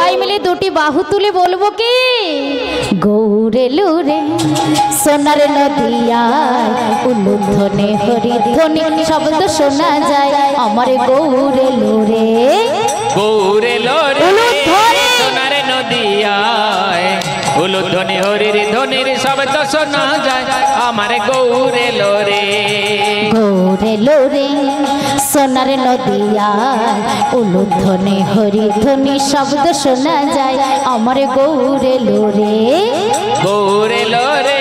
সবাই মিলে দুটি বাহু তুলে বলবো কি গৌরে লুরে সোনার নদিয়ায় উলুধ্বনি হরিধ্বনি শব্দ শোনা যায় আমার গৌরে লুরে গৌরে লোরে সোনার নদিয়ায় উলুধ্বনি হরির ধ্বনির শব্দ শোনা যায় আমার গৌরে লোরে গৌরে লোরে সোনার নদিয়ায় উলুধ্বনি হরিধ্বনি শব্দ শোনা যায় আমার গৌরে লোরে গৌরে লোরে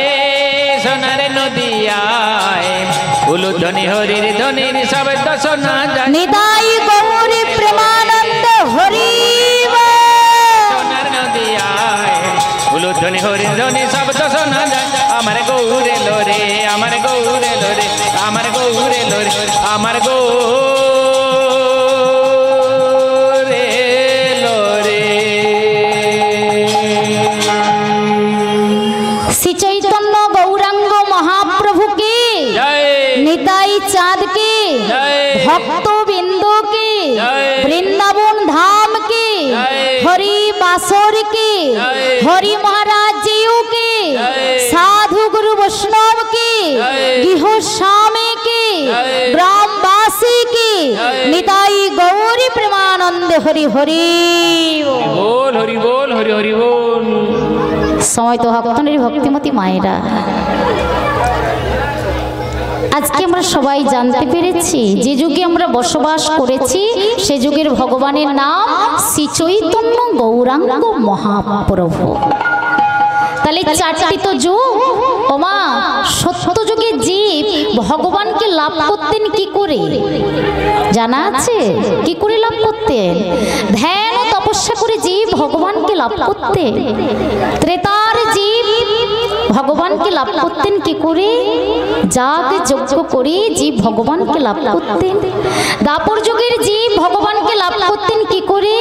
সোনার নদিয়ায় উলুধ্বনি হরির ধ্বনির শব্দ শোনা যায় নিতাই গৌরী প্রেমানন্দ হরি সোনার নদিয়ায় উলুধ্বনি হরির ধ্বনি শব্দ শোনা যায় আমার গৌরে লোরে আমার গৌরে লোরে আমার গৌরে লোরে আমার গৌরে লোরে শ্রী চৈতন্য গৌরাঙ্গ মহাপ্রভুকে নিতাই চাঁদকে ভক্তবৃন্দকে বৃন্দাবন ধামকে হরি বাসরকে হরি মহারাজ জিউকে সাধু গুরু বৈষ্ণবকে গৃহস্বামীকে গ্রামবাসীকে নিতাই গৌরী প্রেমানন্দ হরি হরি বল হরি বল হরি হরি বল। সময় তো ভক্তনের ভক্তিমতী মায়েরা আজকে আমরা সবাই জানতে পেরেছি যে যুগে আমরা বসবাস করেছি সে যুগের ভগবানের নাম শ্রী চৈতন্য গৌরাঙ্গ মহাপ্রভু। তাহলে চারটি তো যুগ ওমা সত্য যুগে জীব ভগবানকে লাভ করতেন কি করে জানা আছে? কি করে লাভ করতেন? ধ্যান ও তপস্যা করে জীব ভগবানকে লাভ করতেন। ত্রেতার জীব ভগবানকে লাভ করতেন কি করে? যাগ যজ্ঞ করে জীব ভগবানকে লাভ করতেন। দাপর যুগের জীব ভগবানকে লাভ করতেন কি করে?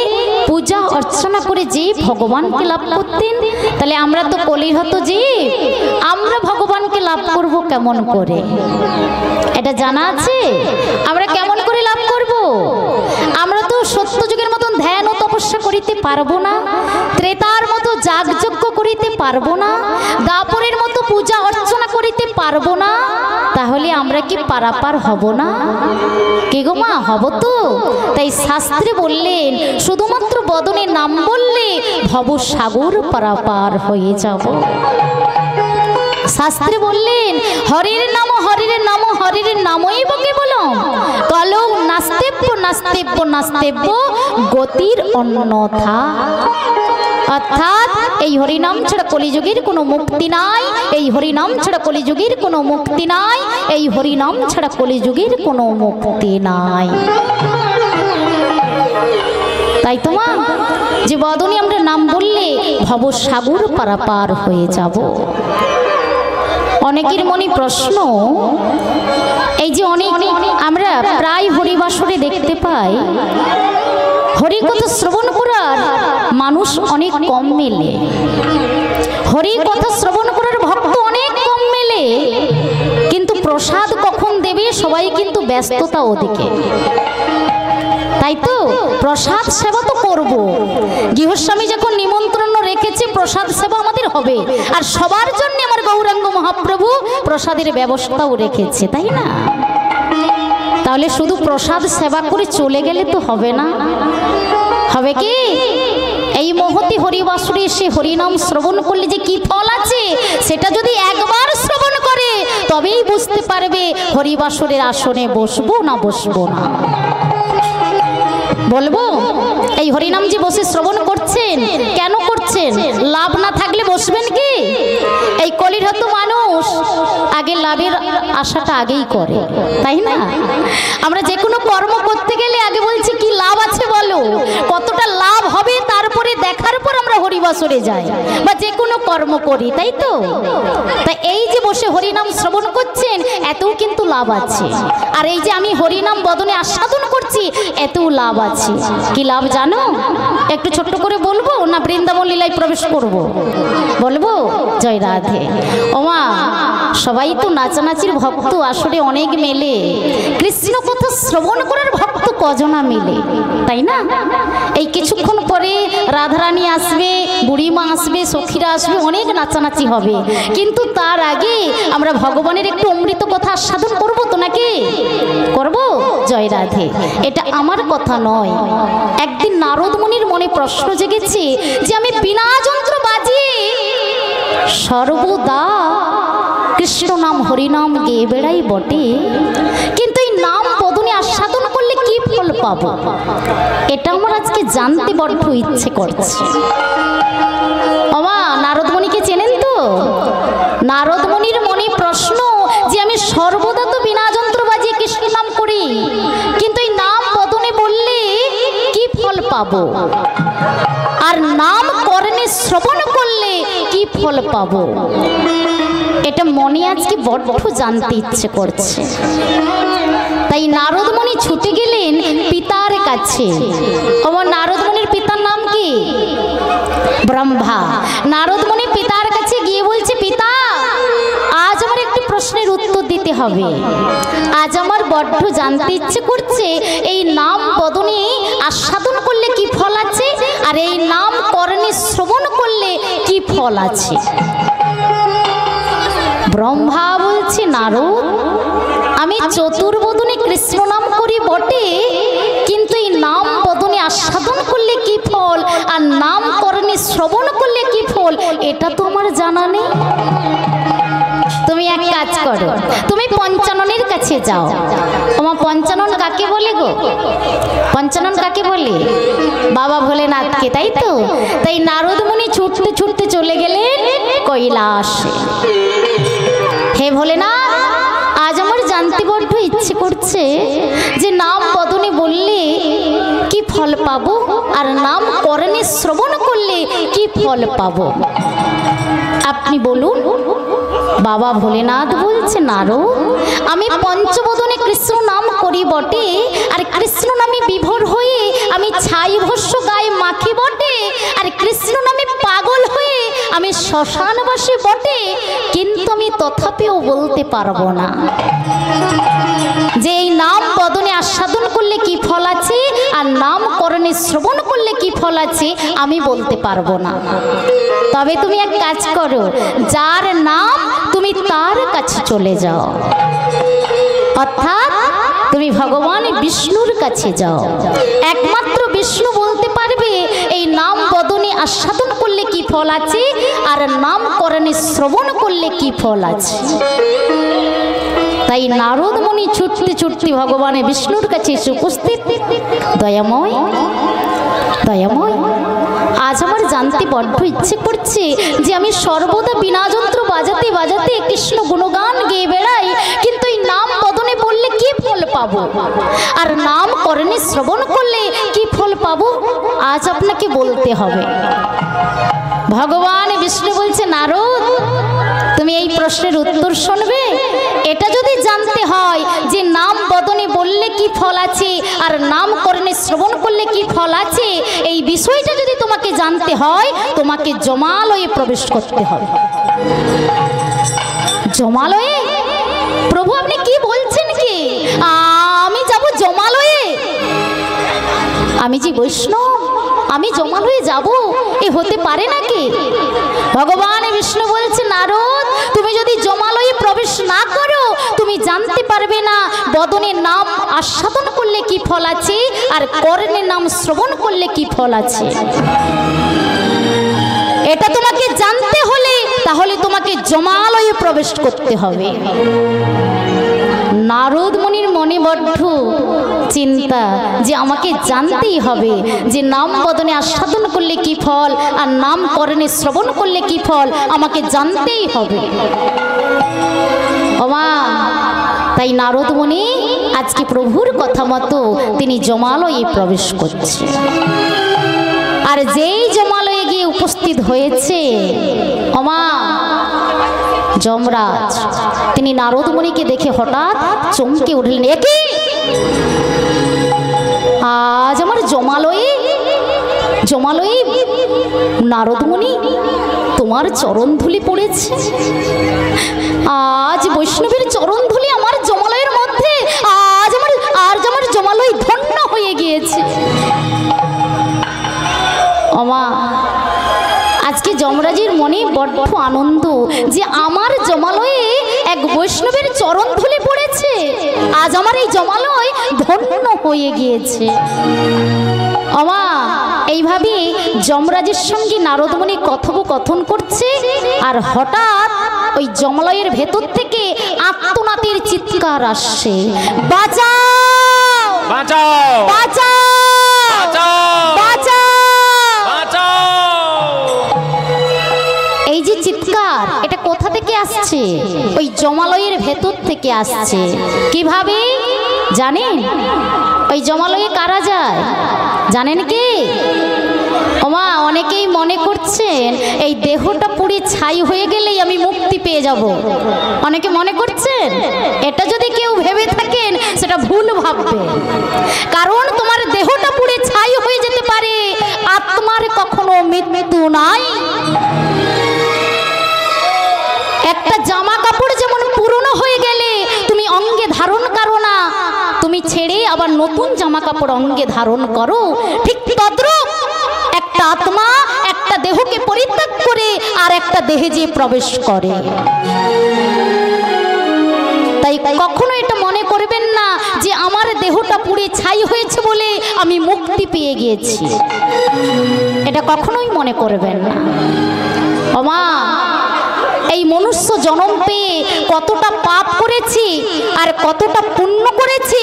পূজা অর্চনা করে জীব ভগবানকে লাভ করতেন। তাহলে আমরা তো কলিহত জীব, আমরা ভগবানকে লাভ করব কেমন করে? এটা জানা আছে? আমরা কেমন করে লাভ করব? আমরা তো সত্য যুগের মতন ধ্যান ও তপস্যা করিতে পারবো না, ত্রেতার মতো যাগযজ্ঞ করিতে পারবো না, দাপরের মতো পূজা অর্চনা করিতে পারবো না। তাহলে আমরা কি পারাপার হব না? কে গো মা, হব তো? তাই শাস্ত্রে বললেন শুধুমাত্র বদনে নাম বললে ভবসাগর পারাপার হয়ে যাব। শাস্ত্রে বললেন হরির নাম হরির নাম হরির নামই বকে বলো কলৌ নাস্তেব্য নাস্তেব্য নাস্তেব্য গতির অন্যথা। অর্থাৎ এই হরিনাম ছাড়া কলিযুগের কোনো মুক্তি নাই, এই হরিনাম ছাড়া কলিযুগের কোনো মুক্তি নাই, এই হরিনাম ছাড়া কলিযুগের কোনো মুক্তি নাই। তাই তোমা যে বদনে আমরা নাম বললে ভবসাগর পারাপার হয়ে যাব। অনেকের মনে প্রশ্ন, এই যে অনেক আমরা প্রায় হরিবাসরে দেখতে পাই হরি কথা শ্রবণ করার মানুষ অনেক কম মেলে, হরি কথা শ্রবণ করার ভক্ত অনেক কম মেলে, কিন্তু প্রসাদ কখন দেবে সবাই কিন্তু ব্যস্ততা ওদিকে। তাই তো প্রসাদ সেবা তো করব, গৃহস্বামী যখন নিমন্ত্রণ রেখেছে প্রসাদ সেবা আমাদের হবে, আর সবার জন্য আমার গৌরাঙ্গ মহাপ্রভু প্রসাদের ব্যবস্থাও রেখেছে, তাই না? তাহলে শুধু প্রসাদ সেবা করে চলে গেলে তো হবে না, হবে কি? এই মহতি হরিবাসরে এসে হরিনাম শ্রবণ করলে যে কি ফল আছে সেটা যদি একবার শ্রবণ করে তবেই বুঝতে পারবে হরিবাসরের আসনে বসবো না বসবো না। বলবো এই হরিনাম যে বসে শ্রবণ করছেন কেন করছেন? লাভ না থাকলে বসবেন কি? এই কলিরত মানুষ আগে লাভের আশাটা আগেই করে, তাই না? আমরা যে কোনো কর্ম করতে গেলে আগে বলছি কি লাভ আছে বলো, কতটা লাভ হবে, তারপরে দেখার পর আমরা হরি বাসরে যাই বা যে কোনো কর্ম করি, তাই তো? তাই এই যে বসে হরিনাম শ্রবণ করছেন এতেও কিন্তু লাভ আছে, আর এই যে আমি হরিনাম বদনে আস্বাদন করছি এতেও লাভ আছে। কি লাভ জানো? একটু ছোট্ট করে বলবো না বৃন্দাবন লীলায় প্রবেশ করব? বলবো? জয় রাধে। ওমা, সবাই তো নাচানাচির ভক্ত আসলে অনেক মেলে, কৃষ্ণ কথা শ্রবণ করার ভক্ত কজনা মেলে, তাই না? এই কিছুক্ষণ পরে রাধারানী আসবে, বুড়িমা আসবে, সখীরা আসবে, অনেক নাচানাচি হবে, কিন্তু তার আগে আমরা ভগবানের একটু অমৃত কথা আস্বাদন করবো তো, নাকি করব? জয় রাধে। এটা আমার কথা নয়, একদিন নারদ মুনির মনে প্রশ্ন জেগেছে যে আমি বিনা যন্ত্র বাজিয়ে সর্বদা কৃষ্ণ নাম হরিনাম গেয়ে বেড়াই বটে, কিন্তু এই নাম বদনে আস্বাদন করলে কি ফল পাবো? এটা আমার আজকে জানতে বড্ড ইচ্ছে করছে। ওমা, নারদ মুনিকে চেনেন তো? নারদ মুনির মনে প্রশ্ন যে আমি সর্বদা তো বিনা যন্ত্র বাজিয়ে কৃষ্ণ নাম করি, কিন্তু এই নাম বদনে বললে কি ফল পাবো, আর নাম কর্ণে শ্রবণ করলে কি ফল পাবো? এটা মনে আজকে বড্ড জানতে ইচ্ছে করছে। তাই নারদ মুনি ছুটে গেলেন পিতার কাছে। আমার নারদ মুনির পিতার নাম কি? ব্রহ্মা। নারদ মুনি পিতার কাছে গিয়ে বলছে, পিতা, আজ আমার একটি প্রশ্নের উত্তর দিতে হবে। আজ আমার বড্ড জানতে ইচ্ছে করছে এই নাম বদনে আস্বাদন করলে কি ফল আছে, আর এই নাম কর্ণে শ্রবণ করলে কি ফল আছে। ব্রহ্মা বলছে, নারদ, আমি চতুর্বদনে কৃষ্ণ নাম করি বটে, কিন্তু এই নাম বদনে আস্বাদন করলে কি ফল আর নাম কর্ণে শ্রবণ করলে কি ফল এটা তো আমার জানা নেই। তুমি এক কাজ করো, তুমি পঞ্চাননের কাছে যাও। তোমার পঞ্চানন কাকে বলে গো? পঞ্চানন কাকে বলে? বাবা ভোলেনাথকে, তাই তো? তাই নারদ মুনি ছুটতে ছুটতে চলে গেলেন কৈলাসে। হে ভোলেনাথ, আজ আমার জানতে বড্ড ইচ্ছে করছে যে নাম বদনে বললে কি ফল পাবো, আর নাম কর্ণে শ্রবণ করলে কি ফল পাবো, আপনি বলুন। বাবা ভোলেনাথ বলছে, নারদ, আমি পঞ্চবদনে কৃষ্ণ নাম করি বটে, আর কৃষ্ণ নামে বিভোর হয়ে আমি ছাই ভস্য গায়ে মাখি বটে, আর কৃষ্ণ নামে পাগল হয়ে আমি শ্মশানবাসী বটে, কিন্তু আমি তথাপিও বলতে পারবো না যে এই নাম বদনে আস্বাদন করলে কি ফল আছে আর নাম কর্ণে শ্রবণ করলে কি ফল আছে আমি বলতে পারবো না। তবে তুমি এক কাজ করো, যার নাম তুমি তার কাছে চলে যাও, অর্থাৎ তুমি ভগবান বিষ্ণুর কাছে যাও। একমাত্র বিষ্ণু বলতে পারবে এই নাম বদনে আস্বাদন করলে কি ফল আছে আর নাম কর্ণে শ্রবণ করলে কি ফল আছে। তাই নারদ মুনি ছুটতে ছুটতে ভগবানের বিষ্ণুর কাছে এসে উপস্থিত। দয়াময়, দয়াময়, আজ আমার জানতে বড্ড ইচ্ছে করছে যে আমি সর্বদা বিনা যন্ত্র বাজাতে বাজাতে কৃষ্ণ গুণগান গেয়ে বেড়াই, কিন্তু এই নাম বদনে বললে কি ফল পাবো আর নাম কর্ণে শ্রবণ করলে কি ফল পাবো, আজ আপনাকে বলতে হবে। ভগবান বিষ্ণু বলছে, নারদ, তুমি এই প্রশ্নের উত্তর শুনবে। এটা যদি জানতে হয় যে নাম বদনে বললে কি ফল আছে আর নাম কর্ণে শ্রবণ করলে কি ফল আছে, এই বিষয়টা যদি তোমাকে জানতে হয় তোমাকে জমালয়ে প্রবেশ করতে হবে। জমালয়ে? প্রভু আপনি কি বলছেন? কি আমি যাব জমালয়ে? আমি যে বৈষ্ণব, আমি জমালয়ে যাব? এ হতে পারে নাকি? ভগবান বিষ্ণু বলছে, নারদ, তুমি যদি জমালয়ে প্রবেশ না করো তুমি জানতে পারবে না বদনের নাম আস্বাদন করলে কি ফল আছে আর কর্ণের নাম শ্রবণ করলে কি ফল আছে। এটা তোমাকে জানতে হলে তাহলে তোমাকে জমালয়ে প্রবেশ করতে হবে। নারদ মুনির মনে বড্ড চিন্তা যে আমাকে জানতেই হবে যে নাম বদনে আস্বাদন করলে কি ফল আর নাম কর্ণে শ্রবণ করলে কি ফল, আমাকে জানতেই হবে। ওমা, তাই নারদ মুনি আজকে প্রভুর কথা মতো তিনি জমালয়ে প্রবেশ করছে। আর যেই জমালয়ে গিয়ে উপস্থিত উপস্থিত হয়েছে ওমা যমরাজ। তিনি নারদ মুনিকে দেখে হঠাৎ চমকে উঠলেন, একি আজ আমার জমালয়ে নারদ মুনি তোমার চরণ ধুলি পড়েছে। আজ বৈষ্ণবের চরণ ধুলি আমার জমালয়ের মধ্যে, আজ আমার জমালয় ধন্য হয়ে গিয়েছে। ওমা আজকে যমরাজের মনে বড্ড আনন্দ যে আমার জমালয়ে এক বৈষ্ণবের চরণ ধুলি পড়েছে, আজ আমার এই জমালয় ধন্য হয়ে গিয়েছে। ওমা এইভাবে যমরাজের সঙ্গে নারদ মুনি কথোপকথন করছে, আর হঠাৎ ওই জমালয়ের ভেতর থেকে আর্তনাদের চিৎকার আসছে, বাঁচাও বাঁচাও বাঁচাও বাঁচাও। এই যে চিৎকার, এটা কোথা থেকে আসছে? ওই জমালয়ের ভেতর থেকে আসছে। কিভাবে জানেন? ওই জমালয়ে কারা যায় জানেন কি? ওমা অনেকেই মনে করছেন এই দেহটা পুড়ে ছাই হয়ে গেলেই আমি মুক্তি পেয়ে যাব। অনেকে মনে করছেন, এটা যদি কেউ ভেবে থাকেন সেটা ভুল ভাববে। কারণ তোমার দেহটা পুড়ে ছাই হয়ে যেতে পারে, আত্মার কখনো মৃত্যু নাই। একটা জামা কাপড় যেমন পুরনো হয়ে গেলে তুমি অঙ্গে ধারণ করো না, তুমি ছেড়ে আবার নতুন জামা কাপড় অঙ্গে ধারণ করো, ঠিক তদ্রূপ একটা আত্মা একটা দেহকে পরিত্যাগ করে আর একটা দেহে যে প্রবেশ করে। তাই কখনো এটা মনে করবেন না যে আমার দেহটা পুড়ে ছাই হয়েছে বলে আমি মুক্তি পেয়ে গিয়েছি, এটা কখনোই মনে করবেন না। ওমা এই মনুষ্য জন্ম পেয়ে কতটা পাপ করেছি আর কতটা পুণ্য করেছি।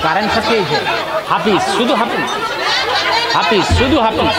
কারেন্ট থাকে হাফিজ, শুধু হাফিজ, হাফিজ শুধু হাফিজ।